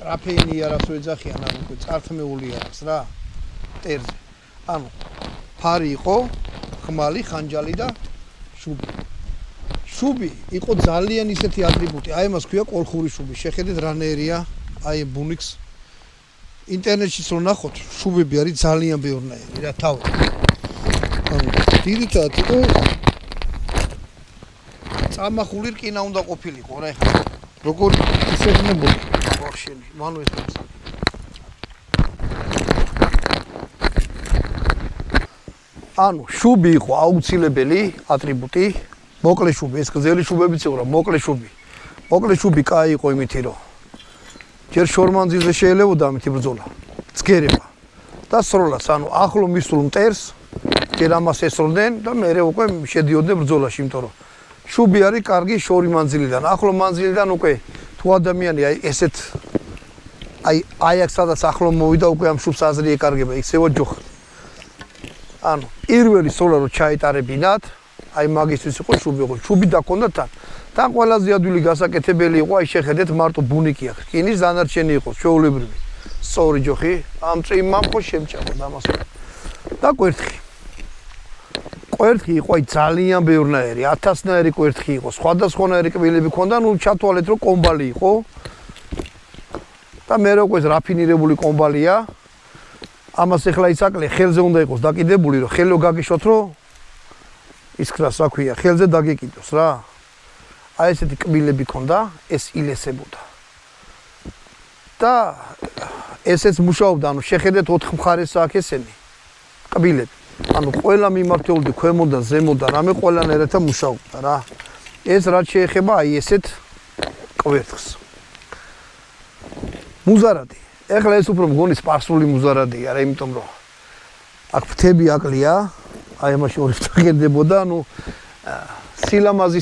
რაფეინი არას ვეძახიან, ანუ უკვე წართმეული არის რა. ტერზე. ანუ ფარი იყო, ხმალი, ხანჯალი და შუბი. შუბი იყო ძალიან ისეთი ატრიბუტი. აი მას ქვია კოლხური შუბი. შეხედეთ რანაირია, აი ბუნიქს. ინტერნეტშიც რო ნახოთ, შუბები არის ძალიან ბევრნაირი რა თავი. ანუ დიდითად იყო წამახული რკინა უნდა ყოფილიყო რა ეხლა. როგორ ისეღმებული ვახშენი, მანუ ეს ანუ შუბი იყო აუცილებელი ატრიბუტი, მოკლე შუბი, ეს გრძელი შუბებიც იყო რა, მოკლე შუბი. მოკლე შუბი კაი იყო იმითი რომ ჯერ შორმანძილზე შეიძლებოდა ამითი ბრძოლა. ცგერება და სროლას, ანუ ახლო მისულ მტერს ჯერ ამას ესროდნენ და მერე უკვე შედიოდნენ ბრძოლაში, იმიტომ რომ შუბი არის კარგი შორი მანძილიდან, ახლო მანძილიდან უკვე თუ ადამიანი აი ესეთ აი აქ სადაც ახლო მოვიდა უკვე ამ შუბს აზრი ეკარგება, იქცევა ჯოხი. ანუ პირველი სროლა რო ჩაეტარებინათ, აი მაგისთვის იყო შუბი, იყო შუბი დაქონდა თან ყველაზე ადვილი გასაკეთებელი იყო აი შეხედეთ მარტო ბუნიკი აქვს, რკინის დანარჩენი იყო ჩვეულებრივი. სწორი ჯოხი, ამ წიმამ ხო შემჭამა ამას. და კვერთხი. კვერთხი იყო აი ძალიან ბევრნაირი, 1000-ნაირი კვერთხი იყო, სხვადასხვანაირი კბილები ქონდა, ნუ ჩათვალეთ რომ კომბალი იყო. და მე რო ეს რაფინირებული კომბალია. ამას ეხლა იცაკლე ხელზე უნდა იყოს დაკიდებული, რომ ხელო გაგიშოთ, რომ ისქრას რა ქვია, ხელზე დაგეკიდოს რა. აი ესეთი კბილები ქონდა, ეს ილესებოდა. და ესეც მუშაობდა, ანუ შეხედეთ 4 მხარეს აქ ესენი კბილები. ანუ ყველა მიმართულდი ქვემოდან, ზემოდან, რამე ყველანაირად მუშაობდა რა. ეს რაც შეეხება აი ესეთ კვერთხს. მუზარადი. ეხლა ეს უფრო მგონი სპარსული მუზარადია რა, იმიტომ რომ აქ ფრთები აკლია, აი ამაში ორი ფრთაგერდებოდა, ანუ სილამაზის